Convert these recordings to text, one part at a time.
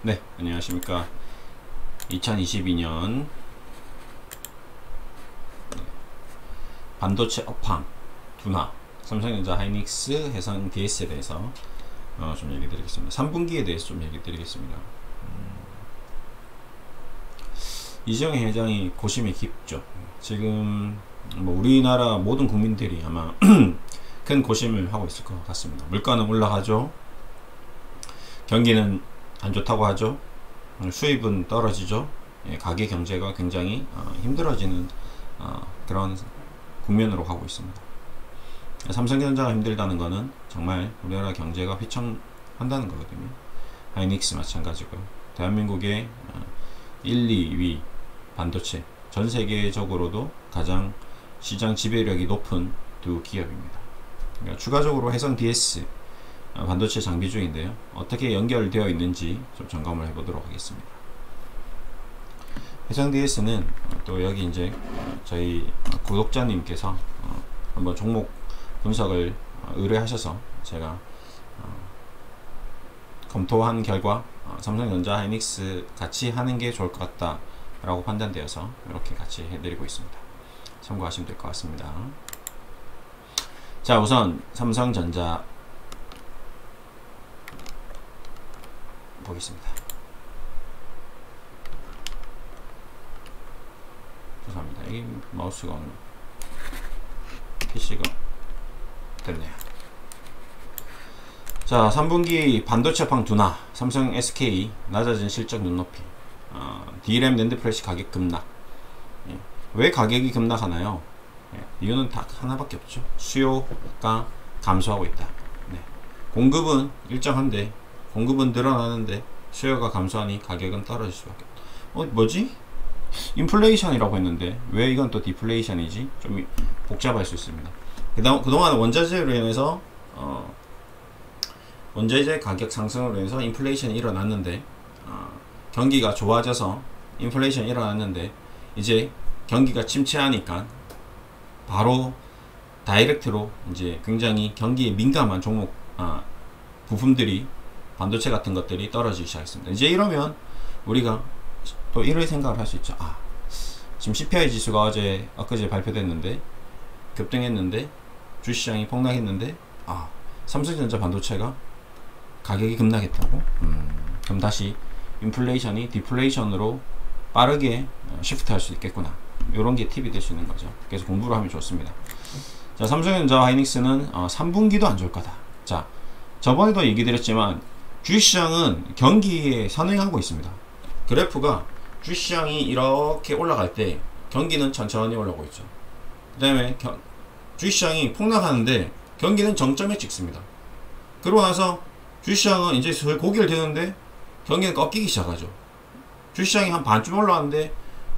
네, 안녕하십니까. 2022년 반도체 업황, 둔화, 삼성전자, 하이닉스, 해상 DS에 대해서 좀 얘기 드리겠습니다. 3분기에 대해서 좀 얘기 드리겠습니다. 이재용 회장이 고심이 깊죠. 지금 뭐 우리나라 모든 국민들이 아마 큰 고심을 하고 있을 것 같습니다. 물가는 올라가죠. 경기는 안 좋다고 하죠. 수입은 떨어지죠. 가계 경제가 굉장히 힘들어지는 그런 국면으로 가고 있습니다. 삼성전자가 힘들다는 것은 정말 우리나라 경제가 휘청한다는 거거든요. 하이닉스 마찬가지고요. 대한민국의 1, 2위 반도체, 전 세계적으로도 가장 시장 지배력이 높은 두 기업입니다. 그러니까 추가적으로 해성 DS 반도체 장비 중인데요. 어떻게 연결되어 있는지 좀 점검을 해보도록 하겠습니다. 해성 DS는 또 여기 이제 저희 구독자님께서 한번 종목 분석을 의뢰하셔서 제가 검토한 결과 삼성전자, 하이닉스 같이 하는 게 좋을 것 같다 라고 판단되어서 이렇게 같이 해드리고 있습니다. 참고하시면 될 것 같습니다. 자, 우선 삼성전자 보겠습니다. 죄송합니다. 이 마우스가 오늘 PC가 됐네요. 자, 3분기 반도체 업황 둔화, 삼성 SK 낮아진 실적 눈높이, DRAM 낸드 플래시 가격 급락. 왜 가격이 급락하나요? 이유는 다 하나밖에 없죠. 수요가 감소하고 있다. 공급은 일정한데, 공급은 늘어나는데 수요가 감소하니 가격은 떨어질 수밖에 없다. 뭐지? 인플레이션이라고 했는데 왜 이건 또 디플레이션이지? 좀 복잡할 수 있습니다. 그동안 원자재로 인해서 원자재 가격 상승으로 인해서 인플레이션이 일어났는데 경기가 좋아져서 인플레이션이 일어났는데 이제 경기가 침체하니까 바로 다이렉트로 이제 굉장히 경기에 민감한 종목 부품들이 반도체 같은 것들이 떨어지기 시작했습니다. 이제 이러면 우리가 또 이럴 생각을 할 수 있죠. 지금 CPI 지수가 엊그제 발표됐는데 급등했는데 주시장이 폭락했는데 삼성전자 반도체가 가격이 급락했다고? 그럼 다시 인플레이션이 디플레이션으로 빠르게 시프트 할 수 있겠구나. 이런 게 팁이 될 수 있는 거죠. 그래서 공부를 하면 좋습니다. 자, 삼성전자, 하이닉스는 3분기도 안 좋을 거다. 자, 저번에도 얘기 드렸지만 주식시장은 경기에 선행하고 있습니다. 그래프가 주식시장이 이렇게 올라갈 때 경기는 천천히 올라오고 있죠. 그 다음에 주식시장이 폭락하는데 경기는 정점에 찍습니다. 그러고 나서 주식시장은 이제 슬슬 고개를 드는데 경기는 꺾이기 시작하죠. 주식시장이 한 반쯤 올라왔는데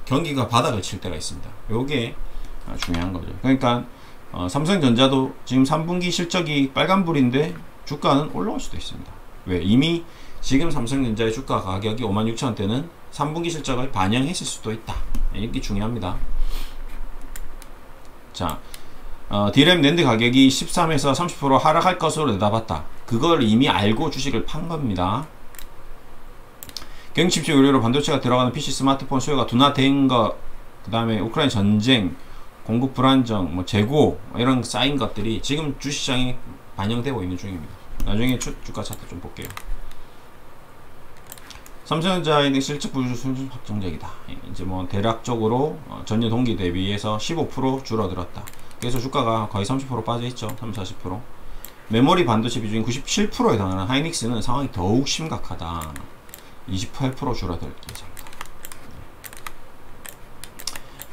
경기가 바닥을 칠 때가 있습니다. 요게 중요한 거죠. 그러니까 삼성전자도 지금 3분기 실적이 빨간불인데 주가는 올라올 수도 있습니다. 왜? 이미 지금 삼성전자의 주가 가격이 56,000원대는 3분기 실적을 반영했을 수도 있다. 이게 중요합니다. 자, DRAM 낸드 가격이 13에서 30% 하락할 것으로 내다봤다. 그걸 이미 알고 주식을 판 겁니다. 경기 침체 우려로 반도체가 들어가는 PC 스마트폰 수요가 둔화된 것, 그 다음에 우크라이나 전쟁, 공급 불안정, 재고 이런 쌓인 것들이 지금 주시장에 반영되고 있는 중입니다. 나중에 주가 차트 좀 볼게요. 삼성전자의 실적 부진수는 확정적이다. 이제 대략적으로 전년 동기 대비해서 15% 줄어들었다. 그래서 주가가 거의 30% 빠져있죠. 30-40%. 메모리 반도체 비중이 97%에 해당하는 하이닉스는 상황이 더욱 심각하다. 28% 줄어들 예정이다.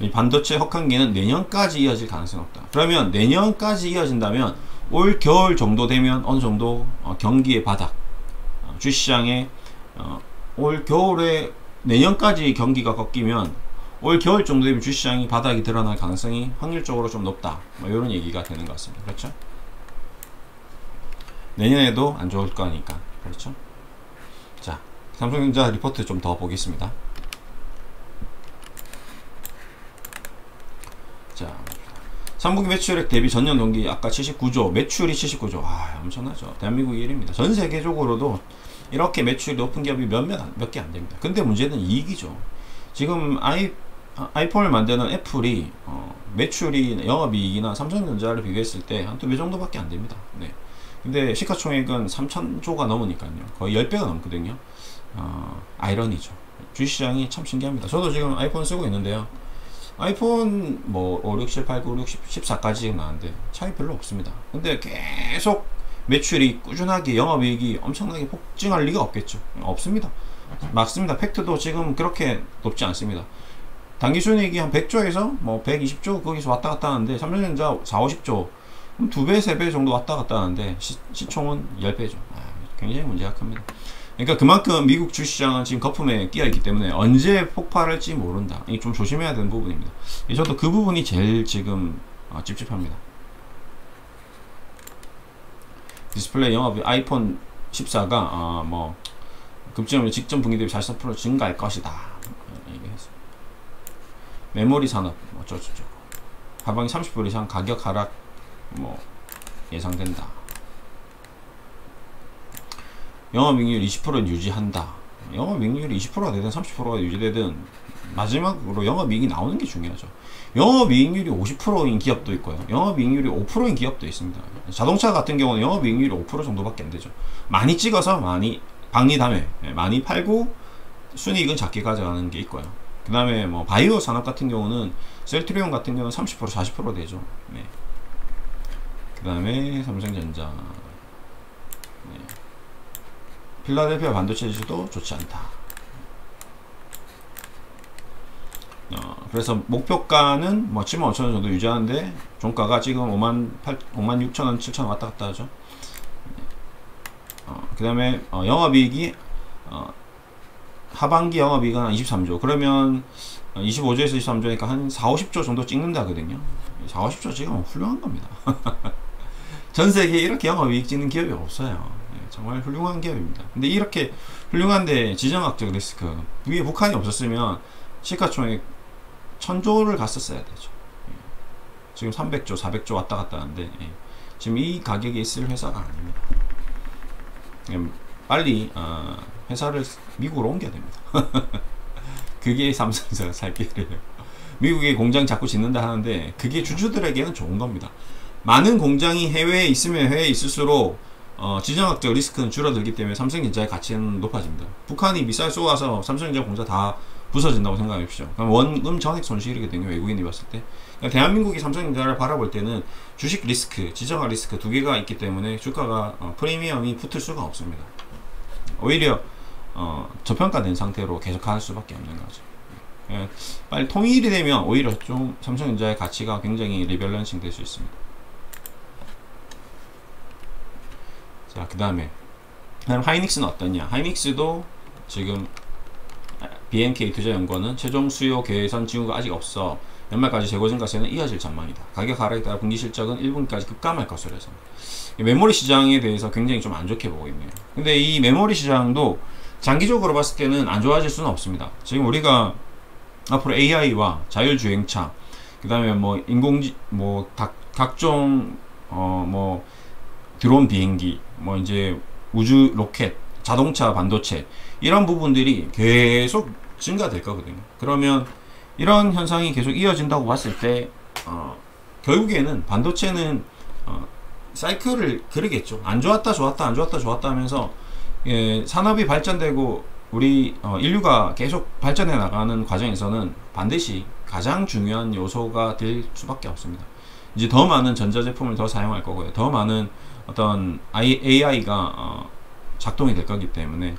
이 반도체 혹한기는 내년까지 이어질 가능성이 없다. 그러면 내년까지 이어진다면 올 겨울 정도 되면 어느 정도 경기의 바닥, 주시장에 올 겨울에 내년까지 경기가 꺾이면 올 겨울 정도 되면 주시장이 바닥이 드러날 가능성이 확률적으로 좀 높다. 이런 얘기가 되는 것 같습니다. 그렇죠? 내년에도 안 좋을 거니까. 그렇죠? 자, 삼성전자 리포트 좀 더 보겠습니다. 자, 3분기 매출액 대비 전년 동기 아까 79조, 매출이 79조. 엄청나죠. 대한민국이 1위입니다. 전 세계적으로도 이렇게 매출이 높은 기업이 몇 개 안 됩니다. 근데 문제는 이익이죠. 지금 아이폰을 만드는 애플이 매출이 영업이익이나 삼성전자를 비교했을 때 한 2배 정도밖에 안 됩니다. 네. 근데 시가총액은 3,000조가 넘으니까요. 거의 10배가 넘거든요. 아이러니죠. 주식시장이 참 신기합니다. 저도 지금 아이폰 쓰고 있는데요. 아이폰 뭐 5, 6, 7, 8, 9, 6, 10, 14까지 나왔는데 차이 별로 없습니다. 근데 계속 매출이 꾸준하게 영업이익이 엄청나게 폭증할 리가 없겠죠. 없습니다. 맞습니다. 팩트도 지금 그렇게 높지 않습니다. 당기순이익이 한 100조에서 뭐 120조 거기서 왔다 갔다 하는데 삼성전자 4, 50조 2배, 3배 정도 왔다 갔다 하는데 시총은 10배죠. 굉장히 문제가 큽니다. 그러니까 그만큼 미국 주식시장은 지금 거품에 끼어 있기 때문에 언제 폭발할지 모른다. 이게 좀 조심해야 되는 부분입니다. 저도 그 부분이 제일 지금 찝찝합니다. 디스플레이 영업이 아이폰 14가 뭐 급증률 직전 분기 대비 43% 증가할 것이다. 얘기했어요. 메모리 산업 어쩌고저쩌고 하반기 30% 이상 가격 하락 뭐 예상된다. 영업이익률 20%는 유지한다. 영업이익률이 20%가 되든 30%가 유지되든 마지막으로 영업이익이 나오는 게 중요하죠. 영업이익률이 50%인 기업도 있고요. 영업이익률이 5%인 기업도 있습니다. 자동차 같은 경우는 영업이익률이 5% 정도밖에 안 되죠. 많이 찍어서 많이 박리담회 많이 팔고 순이익은 작게 가져가는 게 있고요. 그 다음에 뭐 바이오 산업 같은 경우는 셀트리온 같은 경우는 30% 40% 되죠. 네. 그 다음에 삼성전자 네. 필라델피아 반도체 지수도 좋지 않다. 그래서 목표가는 뭐 75,000원 정도 유지하는데 종가가 지금 56,000원 7,000원 왔다 갔다 하죠. 그 다음에 영업이익이 하반기 영업이익은 한 23조 그러면 25조에서 23조니까 한 4, 50조 정도 찍는다거든요. 4, 50조 지금 훌륭한 겁니다. 전세계에 이렇게 영업이익 찍는 기업이 없어요. 정말 훌륭한 기업입니다. 근데 이렇게 훌륭한데 지정학적 리스크 위에 북한이 없었으면 시가총액 1000조를 갔었어야 되죠. 지금 300조 400조 왔다 갔다 하는데 지금 이 가격에 있을 회사가 아닙니다. 빨리 회사를 미국으로 옮겨야 됩니다. 그게 삼성전자가 살 길이에요. 미국에 공장 자꾸 짓는다 하는데 그게 주주들에게는 좋은 겁니다. 많은 공장이 해외에 있으면 해외에 있을수록 지정학적 리스크는 줄어들기 때문에 삼성전자의 가치는 높아집니다. 북한이 미사일 쏘아서 삼성전자 공사 다 부서진다고 생각해 보십시오. 그럼 원금 전액 손실이거든요. 외국인이 봤을 때. 그러니까 대한민국이 삼성전자를 바라볼 때는 주식 리스크, 지정학 리스크 두 개가 있기 때문에 주가가 프리미엄이 붙을 수가 없습니다. 오히려 저평가된 상태로 계속 갈 수밖에 없는 거죠. 빨리 통일이 되면 오히려 좀 삼성전자의 가치가 굉장히 리밸런싱 될 수 있습니다. 자, 그 다음에 하이닉스는 어떠냐? 하이닉스도 지금 BNK 투자연구원은 최종 수요 개선 징후가 아직 없어 연말까지 재고 증가세는 이어질 전망이다. 가격 하락에 따라 분기 실적은 1분기까지 급감할 것으로 해서 메모리 시장에 대해서 굉장히 좀 안 좋게 보고 있네요. 근데 이 메모리 시장도 장기적으로 봤을 때는 안 좋아질 수는 없습니다. 지금 우리가 앞으로 AI와 자율주행차 그 다음에 뭐 각종 뭐 드론 비행기 뭐 이제 우주 로켓 자동차 반도체 이런 부분들이 계속 증가될 거거든요. 그러면 이런 현상이 계속 이어진다고 봤을 때 결국에는 반도체는 사이클을 그리겠죠. 안 좋았다 좋았다 안 좋았다 좋았다 하면서 산업이 발전되고 우리 인류가 계속 발전해 나가는 과정에서는 반드시 가장 중요한 요소가 될 수밖에 없습니다. 이제 더 많은 전자제품을 더 사용할 거고요. 더 많은 어떤 AI가 작동이 될 거기 때문에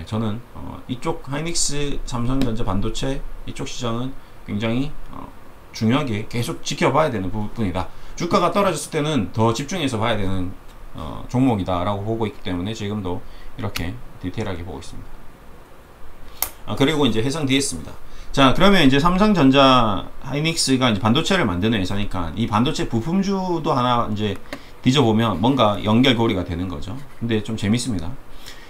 저는 이쪽 하이닉스, 삼성전자 반도체 이쪽 시장은 굉장히 중요하게 계속 지켜봐야 되는 부분이다. 주가가 떨어졌을 때는 더 집중해서 봐야 되는 종목이다 라고 보고 있기 때문에 지금도 이렇게 디테일하게 보고 있습니다. 그리고 이제 해상 DS입니다. 자, 그러면 이제 삼성전자 하이닉스가 이제 반도체를 만드는 회사니까 이 반도체 부품주도 하나 이제 뒤져보면 뭔가 연결고리가 되는 거죠. 근데 좀 재밌습니다.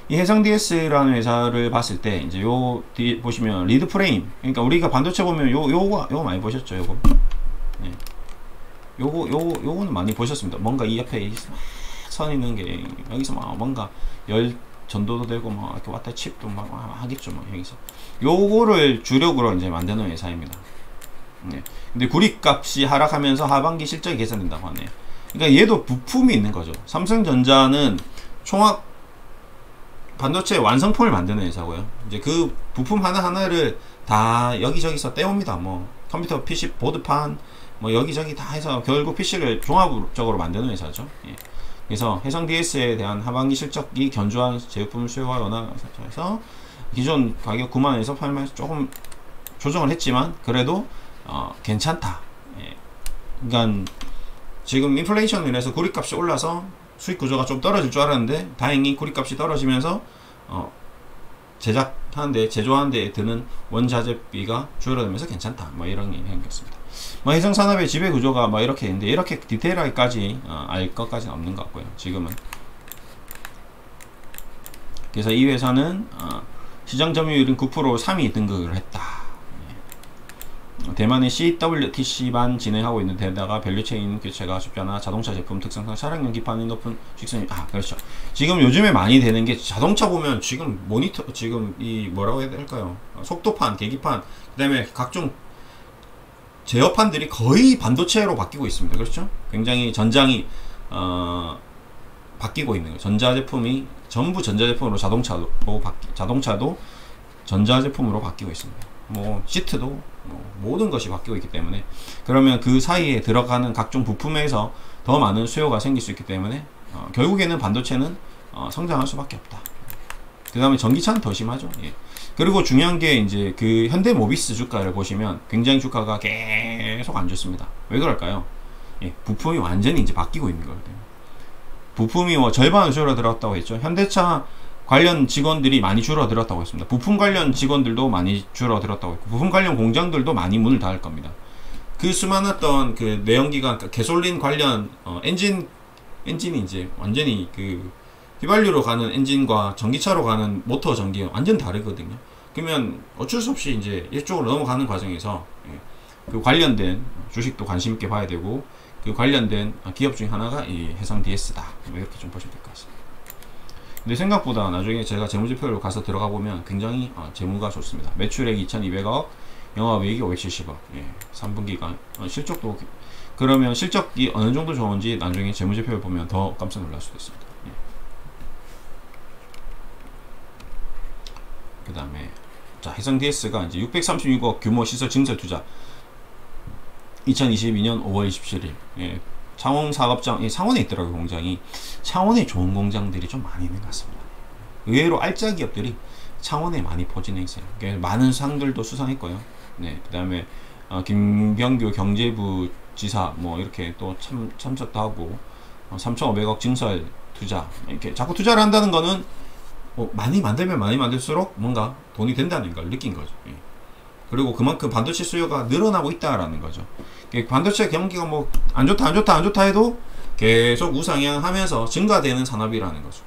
이 해상 DS라는 회사를 봤을 때 이제 요 뒤에 보시면 리드 프레임, 그러니까 우리가 반도체 보면 요거 많이 보셨죠? 요거 네. 요거는 많이 보셨습니다. 뭔가 이 옆에 선 있는 게 여기서 막 뭔가 전도도 되고 뭐 이렇게 왔다 칩도 막 하겠죠. 뭐 여기서 요거를 주력으로 이제 만드는 회사입니다. 네. 근데 구리값이 하락하면서 하반기 실적이 개선된다고 하네요. 그러니까 얘도 부품이 있는 거죠. 삼성전자는 총합 반도체 완성품을 만드는 회사고요. 이제 그 부품 하나하나를 다 여기저기서 떼옵니다. 뭐 컴퓨터 PC 보드판 뭐 여기저기 다 해서 결국 PC를 종합적으로 만드는 회사죠. 예. 그래서 해상 DS에 대한 하반기 실적이 견조한 제품 수요가 원활해서 기존 가격 9만원에서 8만원에서 조금 조정을 했지만 그래도 괜찮다. 예. 그러니까 지금 인플레이션으로 인해서 구리값이 올라서 수익 구조가 좀 떨어질 줄 알았는데 다행히 구리값이 떨어지면서 제작하는데 제조하는데 드는 원자재비가 줄어들면서 괜찮다. 뭐 이런 얘기 생겼습니다. 뭐 해상산업의 지배 구조가 뭐 이렇게 있는데 이렇게 디테일하게까지 알 것까지는 없는 것 같고요. 지금은. 그래서 이 회사는 시장 점유율은 9% 3위 등극을 했다. 대만의 CWTC만 진행하고 있는 데다가 밸류체인 교체가 쉽지 않아 자동차 제품 특성상 차량용 기판이 높은 직선이 그렇죠. 지금 요즘에 많이 되는 게 자동차 보면 지금 모니터 지금 이 뭐라고 해야 될까요? 속도판, 계기판, 그다음에 각종 제어판들이 거의 반도체로 바뀌고 있습니다. 그렇죠? 굉장히 전장이 바뀌고 있는 거예요. 전자제품이 전부 전자제품으로 자동차도 전자제품으로 바뀌고 있습니다. 뭐 시트도 뭐 모든 것이 바뀌고 있기 때문에 그러면 그 사이에 들어가는 각종 부품에서 더 많은 수요가 생길 수 있기 때문에 결국에는 반도체는 성장할 수밖에 없다. 그 다음에 전기차는 더 심하죠. 예. 그리고 중요한 게 이제 그 현대모비스 주가를 보시면 굉장히 주가가 계속 안 좋습니다. 왜 그럴까요? 예. 부품이 완전히 이제 바뀌고 있는 거거든요. 부품이 뭐 절반은 줄어들었다고 했죠. 현대차 관련 직원들이 많이 줄어들었다고 했습니다. 부품 관련 직원들도 많이 줄어들었다고 했고 부품 관련 공장들도 많이 문을 닫을 겁니다. 그 수많았던 그 내연기관 개솔린 관련 엔진이 이제 완전히 그 휘발유로 가는 엔진과 전기차로 가는 모터 전기가 완전 다르거든요. 그러면 어쩔 수 없이 이제 이쪽으로 넘어가는 과정에서 그 관련된 주식도 관심 있게 봐야 되고 그 관련된 기업 중에 하나가 이 해상 DS다. 이렇게 좀 보시면 될 것 같습니다. 근데 생각보다 나중에 제가 재무제표로 가서 들어가 보면 굉장히 재무가 좋습니다. 매출액 2,200억, 영업이익이 570억. 예, 3분기가 실적도 그러면 실적이 어느 정도 좋은지 나중에 재무제표를 보면 더 깜짝 놀랄 수도 있습니다. 예. 그 다음에 자 해상 DS가 이제 636억 규모 시설 증설 투자 2022년 5월 27일. 예. 창원 사업장, 창원에 있더라고요, 공장이. 창원에 좋은 공장들이 좀 많이 있는 것 같습니다. 의외로 알짜 기업들이 창원에 많이 포진해 있어요. 많은 상들도 수상했고요. 네, 그 다음에, 김병규 경제부 지사, 뭐, 이렇게 또 참석도 하고, 3,500억 증설 투자. 이렇게 자꾸 투자를 한다는 거는, 많이 만들면 많이 만들수록 뭔가 돈이 된다는 걸 느낀 거죠. 예. 그리고 그만큼 반도체 수요가 늘어나고 있다라는 거죠. 반도체 경기가 뭐 안 좋다 해도 계속 우상향하면서 증가되는 산업이라는 거죠.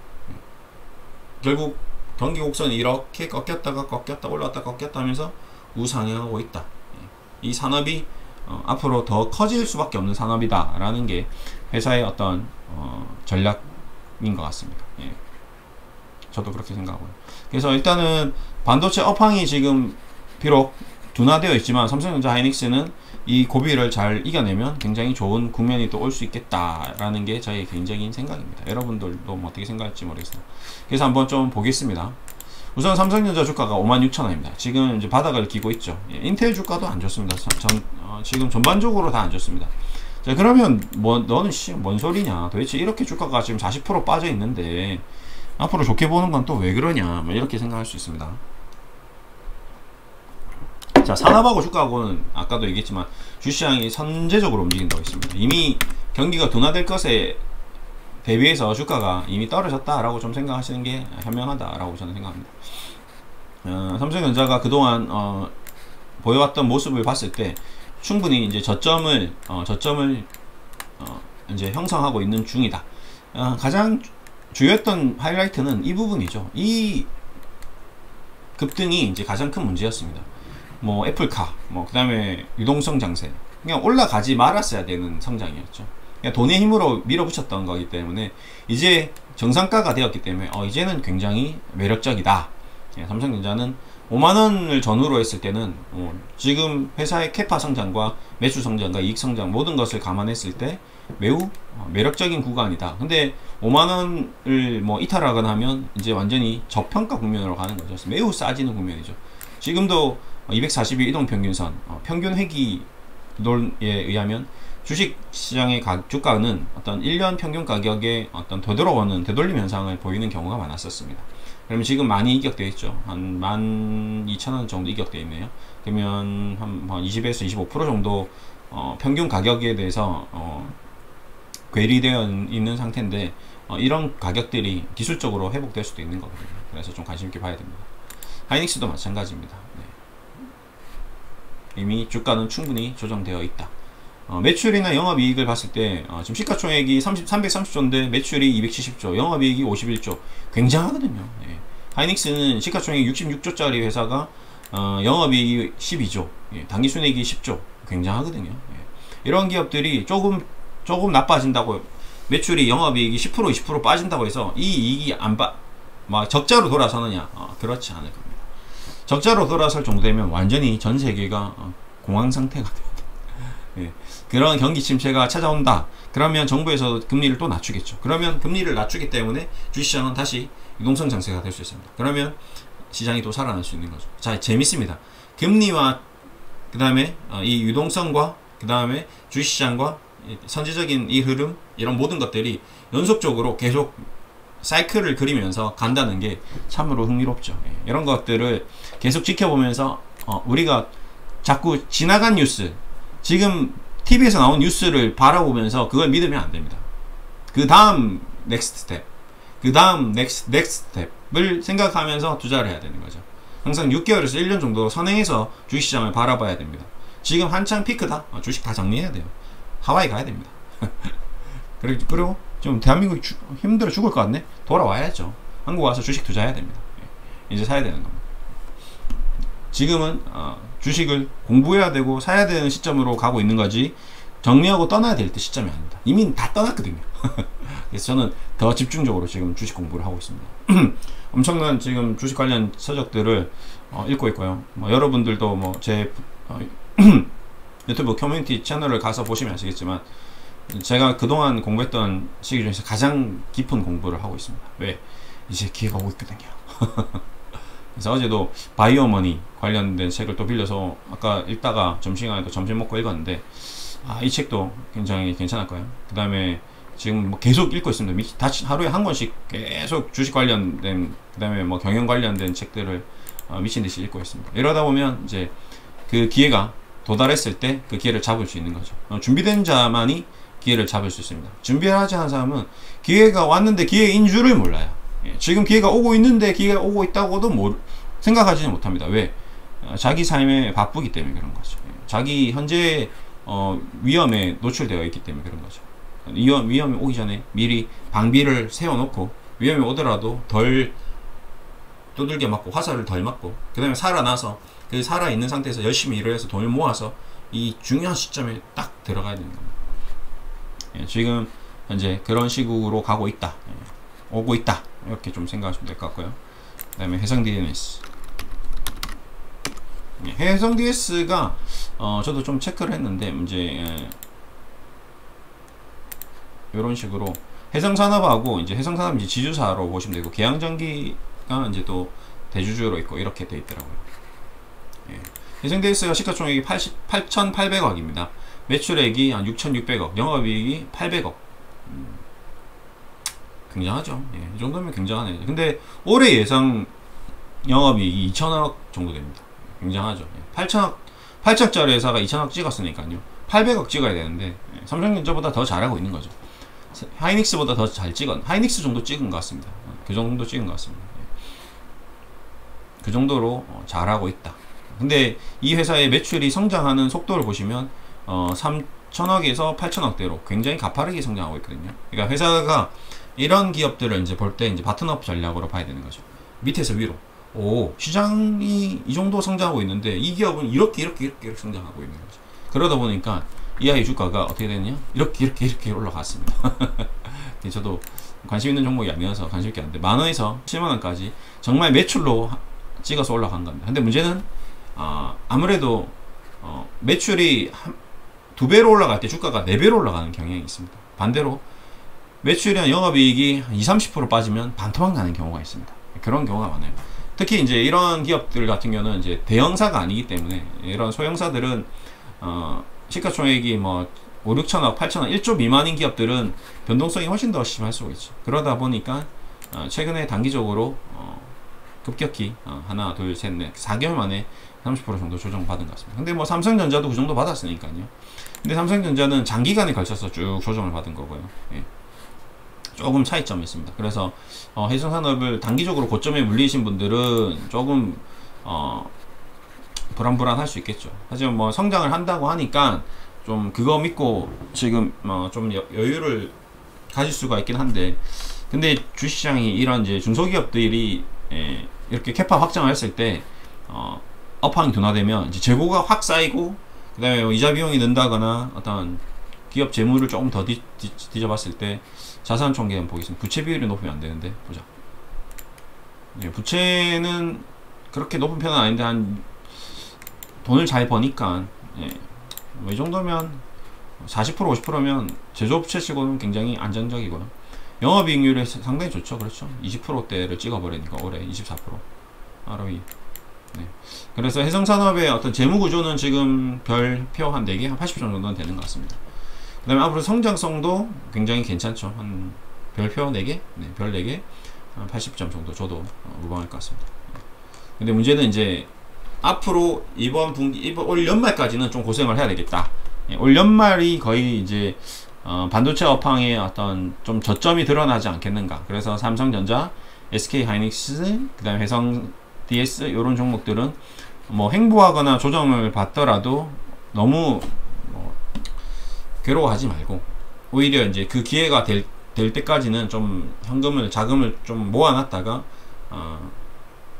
결국 경기 곡선이 이렇게 꺾였다가 올라왔다 꺾였다 하면서 우상향하고 있다. 이 산업이 앞으로 더 커질 수밖에 없는 산업이다 라는 게 회사의 어떤 전략인 것 같습니다. 예. 저도 그렇게 생각하고요. 그래서 일단은 반도체 업황이 지금 비록 둔화되어 있지만 삼성전자 하이닉스는 이 고비를 잘 이겨내면 굉장히 좋은 국면이 또 올 수 있겠다라는 게 저의 개인적인 생각입니다. 여러분들도 뭐 어떻게 생각할지 모르겠습니다. 그래서 한번 좀 보겠습니다. 우선 삼성전자 주가가 56,000원입니다. 지금 이제 바닥을 기고 있죠. 예, 인텔 주가도 안 좋습니다. 지금 전반적으로 다 안 좋습니다. 자, 그러면 뭐 너는 뭔 소리냐? 도대체 이렇게 주가가 지금 40% 빠져 있는데 앞으로 좋게 보는 건 또 왜 그러냐? 뭐 이렇게 생각할 수 있습니다. 자, 산업하고 주가하고는 아까도 얘기했지만 주시장이 선제적으로 움직인다고 했습니다. 이미 경기가 둔화될 것에 대비해서 주가가 이미 떨어졌다라고 좀 생각하시는 게 현명하다라고 저는 생각합니다. 삼성전자가 그동안 보여왔던 모습을 봤을 때 충분히 이제 저점을 이제 형성하고 있는 중이다. 가장 주요했던 하이라이트는 이 부분이죠. 이 급등이 이제 가장 큰 문제였습니다. 뭐 애플카, 뭐 그 다음에 유동성 장세, 그냥 올라가지 말았어야 되는 성장이었죠. 그냥 돈의 힘으로 밀어붙였던 거기 때문에 이제 정상가가 되었기 때문에 이제는 굉장히 매력적이다. 예, 삼성전자는 5만원을 전후로 했을 때는 지금 회사의 캐파 성장과 매출 성장과 이익 성장 모든 것을 감안했을 때 매우 매력적인 구간이다. 근데 5만원을 뭐 이탈하거나 하면 이제 완전히 저평가 국면으로 가는 거죠. 매우 싸지는 국면이죠. 지금도 240일 이동평균선 평균 회귀 논에 의하면 주식시장의 주가는 어떤 1년 평균 가격에 어떤 되돌림 현상을 보이는 경우가 많았었습니다. 그러면 지금 많이 이격되어 있죠. 한 12,000원 정도 이격되어 있네요. 그러면 한 20에서 25% 정도 평균 가격에 대해서 괴리되어 있는 상태인데 이런 가격들이 기술적으로 회복될 수도 있는 거거든요. 그래서 좀 관심 있게 봐야 됩니다. 하이닉스도 마찬가지입니다. 네. 이미 주가는 충분히 조정되어 있다. 매출이나 영업이익을 봤을 때 지금 시가총액이 330조인데 매출이 270조, 영업이익이 51조, 굉장하거든요. 예. 하이닉스는 시가총액이 66조짜리 회사가 영업이익이 12조, 예. 당기순이익이 10조, 굉장하거든요. 예. 이런 기업들이 조금 나빠진다고, 매출이 영업이익이 10% 20% 빠진다고 해서 이 이익이 막 적자로 돌아서느냐? 그렇지 않을 겁니다. 적자로 돌아설 정도 되면 완전히 전 세계가 공황 상태가 됩니다. 예. 그런 경기 침체가 찾아온다. 그러면 정부에서 금리를 또 낮추겠죠. 그러면 금리를 낮추기 때문에 주식시장은 다시 유동성 장세가 될 수 있습니다. 그러면 시장이 또 살아날 수 있는 거죠. 자, 재밌습니다. 금리와 그 다음에 이 유동성과 그 다음에 주식시장과 선제적인 이 흐름, 이런 모든 것들이 연속적으로 계속 사이클을 그리면서 간다는 게 참으로 흥미롭죠. 예. 이런 것들을 계속 지켜보면서 우리가 자꾸 지나간 뉴스, 지금 TV에서 나온 뉴스를 바라보면서 그걸 믿으면 안 됩니다. 그 다음 넥스트 스텝, 그 다음 넥스트 스텝을 생각하면서 투자를 해야 되는 거죠. 항상 6개월에서 1년 정도 선행해서 주식시장을 바라봐야 됩니다. 지금 한창 피크다? 주식 다 정리해야 돼요. 하와이 가야 됩니다. 그리고 좀 대한민국이 힘들어 죽을 것 같네? 돌아와야죠. 한국 와서 주식 투자해야 됩니다. 이제 사야 되는 겁니다. 지금은 주식을 공부해야 되고 사야 되는 시점으로 가고 있는 거지, 정리하고 떠나야 될 때 시점이 아닙니다. 이미 다 떠났거든요. 그래서 저는 더 집중적으로 지금 주식 공부를 하고 있습니다. 엄청난 지금 주식 관련 서적들을 읽고 있고요. 여러분들도 제 유튜브 커뮤니티 채널을 가서 보시면 아시겠지만, 제가 그동안 공부했던 시기 중에서 가장 깊은 공부를 하고 있습니다. 왜? 이제 기회가 오고 있거든요. 그래서 어제도 바이오머니 관련된 책을 또 빌려서 아까 읽다가 점심시간에도 점심 먹고 읽었는데, 이 책도 굉장히 괜찮았고요. 그 다음에 지금 계속 읽고 있습니다. 하루에 한 권씩 계속 주식 관련된, 그 다음에 경영 관련된 책들을 미친듯이 읽고 있습니다. 이러다 보면 이제 그 기회가 도달했을 때 그 기회를 잡을 수 있는 거죠. 준비된 자만이 기회를 잡을 수 있습니다. 준비를 하지 않은 사람은 기회가 왔는데 기회인 줄을 몰라요. 지금 기회가 오고 있는데 기회가 오고 있다고도 생각하지는 못합니다. 왜? 자기 삶에 바쁘기 때문에 그런 거죠. 자기 현재 위험에 노출되어 있기 때문에 그런 거죠. 위험이 오기 전에 미리 방비를 세워놓고, 위험이 오더라도 덜 두들겨 맞고 화살을 덜 맞고, 그 다음에 살아나서 그 살아있는 상태에서 열심히 일을 해서 돈을 모아서 이 중요한 시점에 딱 들어가야 되는 겁니다. 지금 현재 그런 식으로 가고 있다, 오고 있다, 이렇게 좀 생각하시면 될 것 같고요. 그 다음에 해성 DNS, 해성 DS가 저도 좀 체크를 했는데 이제 이런 식으로 해성산업하고, 이제 해성산업 이제 지주사로 보시면 되고, 계양전기가 이제 또 대주주로 있고 이렇게 돼 있더라고요. 해성 DS가 시가총액이 8,800억입니다. 매출액이 한 6,600억, 영업이익이 800억. 굉장하죠. 이 정도면 굉장하네. 근데 올해 예상 영업이익이 2,000억 정도 됩니다. 굉장하죠. 8천억짜리 회사가 2,000억 찍었으니까요. 800억 찍어야 되는데 삼성전자보다 더 잘하고 있는 거죠. 하이닉스보다 더 잘 하이닉스 정도 찍은 것 같습니다. 그 정도 찍은 것 같습니다. 그 정도로 잘하고 있다. 근데 이 회사의 매출이 성장하는 속도를 보시면 3천억에서 8천억대로 굉장히 가파르게 성장하고 있거든요. 그러니까 회사가 이런 기업들을 이제 볼 때 이제 바텀업 전략으로 봐야 되는 거죠. 밑에서 위로. 시장이 이 정도 성장하고 있는데 이 기업은 이렇게 성장하고 있는 거죠. 그러다 보니까 이 아이 주가가 어떻게 되느냐? 이렇게 올라갔습니다. 저도 관심 있는 종목이 아니어서 관심 있게 하는데, 만원에서 7만원까지 정말 매출로 찍어서 올라간 겁니다. 근데 문제는 아무래도 매출이 2배로 올라갈 때 주가가 4배로 올라가는 경향이 있습니다. 반대로 매출이나 영업이익이 한 20-30% 빠지면 반토막 나는 경우가 있습니다. 그런 경우가 많아요. 특히 이제 이런 기업들 같은 경우는 이제 대형사가 아니기 때문에, 이런 소형사들은 시가총액이 뭐 5, 6천억, 8천억, 1조 미만인 기업들은 변동성이 훨씬 더 심할 수가 있죠. 그러다 보니까 최근에 단기적으로 급격히 하나, 둘, 셋, 넷, 4개월 만에 30% 정도 조정받은 것 같습니다. 근데 뭐 삼성전자도 그 정도 받았으니까요. 근데 삼성전자는 장기간에 걸쳐서 쭉 조정을 받은 거고요. 예. 조금 차이점이 있습니다. 그래서 해상산업을 단기적으로 고점에 물리신 분들은 조금 불안불안할 수 있겠죠. 하지만 뭐 성장을 한다고 하니까 좀 그거 믿고 지금 좀 여유를 가질 수가 있긴 한데, 근데 주식시장이 이런 이제 중소기업들이 이렇게 캐파 확장을 했을 때 업황이 둔화되면 이제 재고가 확 쌓이고, 그 다음에 뭐 이자 비용이 는다거나 어떤 기업 재무를 조금 더 뒤져봤을 때 자산 총계 한번 보겠습니다. 부채 비율이 높으면 안 되는데, 보자. 예, 부채는 그렇게 높은 편은 아닌데 한 돈을 잘 버니까, 예, 뭐 이 정도면 40% 50%면 제조업체 치고는 굉장히 안정적이고요. 영업이익률이 상당히 좋죠. 그렇죠. 20%대를 찍어버리니까 올해 24% ROE. 네. 그래서 해상산업의 어떤 재무구조는 지금 별표 한 4개, 한 80점 정도는 되는 것 같습니다. 그 다음에 앞으로 성장성도 굉장히 괜찮죠. 한 별표 4개? 네, 별 4개, 한 80점 정도 줘도 무방할 것 같습니다. 근데 문제는 이제 앞으로 이번 올 연말까지는 좀 고생을 해야 되겠다. 예, 올 연말이 거의 이제 반도체 업황의 어떤 좀 저점이 드러나지 않겠는가. 그래서 삼성전자, SK하이닉스, 그 다음에 해성 DS 이런 종목들은 뭐 횡보하거나 조정을 받더라도 너무 괴로워하지 말고, 오히려 이제 그 기회가 될 때까지는 좀 자금을 좀 모아놨다가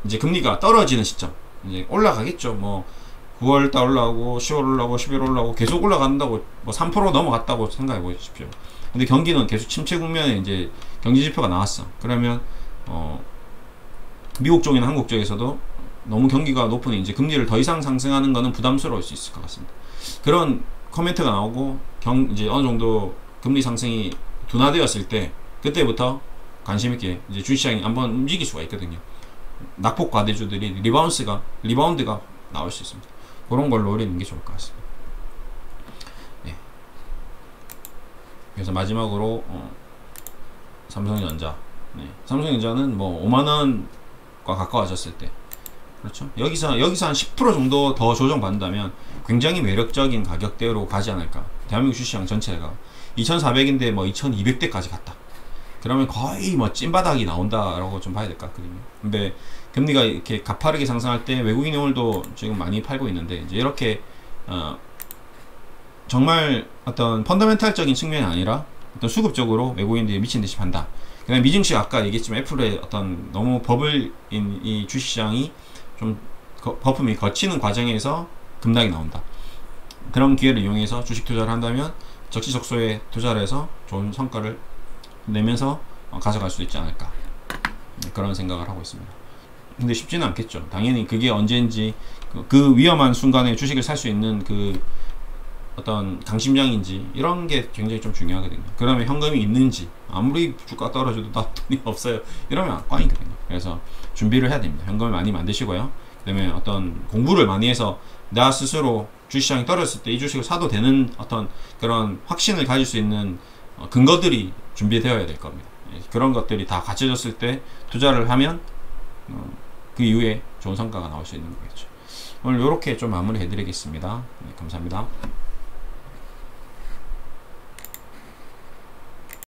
이제 금리가 떨어지는 시점, 이제 올라가겠죠. 뭐 9월달 올라오고 10월 올라오고 11월 올라오고 계속 올라간다고, 뭐 3% 넘어갔다고 생각해 보십시오. 근데 경기는 계속 침체 국면에 이제 경기 지표가 나왔어. 그러면 미국 쪽이나 한국 쪽에서도 너무 경기가 높으니 이제 금리를 더 이상 상승하는 것은 부담스러울 수 있을 것 같습니다. 그런 코멘트가 나오고 이제 어느 정도 금리 상승이 둔화되었을 때, 그때부터 관심 있게 이제 주식시장이 한번 움직일 수가 있거든요. 낙폭 과대주들이 리바운드가 나올 수 있습니다. 그런 걸 노리는 게 좋을 것 같습니다. 네. 그래서 마지막으로 삼성전자. 네. 삼성전자는 뭐 5만원과 가까워졌을 때, 그렇죠. 여기서 한 10% 정도 더 조정받는다면 굉장히 매력적인 가격대로 가지 않을까. 대한민국 주식시장 전체가 2,400인데 뭐 2,200대까지 갔다. 그러면 거의 뭐 찐바닥이 나온다라고 좀 봐야 될 것 같거든요. 근데 금리가 이렇게 가파르게 상승할 때 외국인 오늘도 지금 많이 팔고 있는데, 이제 이렇게 정말 어떤 펀더멘탈적인 측면이 아니라 어떤 수급적으로 외국인들이 미친 듯이 판다. 그다음에 미증시, 아까 얘기했지만 애플의 어떤 너무 버블인 이 주식시장이 좀 거품이 거치는 과정에서 급락이 나온다. 그런 기회를 이용해서 주식 투자를 한다면 적시적소에 투자를 해서 좋은 성과를 내면서 가져갈 수 있지 않을까, 그런 생각을 하고 있습니다. 근데 쉽지는 않겠죠. 당연히 그게 언제인지, 그 위험한 순간에 주식을 살 수 있는 그 어떤 강심장인지, 이런 게 굉장히 좀 중요하거든요. 그러면 현금이 있는지, 아무리 주가 떨어져도 나 돈이 없어요 이러면 꽝이거든요. 그래서 준비를 해야 됩니다. 현금을 많이 만드시고요. 그 다음에 어떤 공부를 많이 해서 나 스스로 주식시장이 떨어졌을 때 이 주식을 사도 되는 어떤 그런 확신을 가질 수 있는 근거들이 준비되어야 될 겁니다. 그런 것들이 다 갖춰졌을 때 투자를 하면 그 이후에 좋은 성과가 나올 수 있는 거겠죠. 오늘 이렇게 좀 마무리 해드리겠습니다. 네, 감사합니다.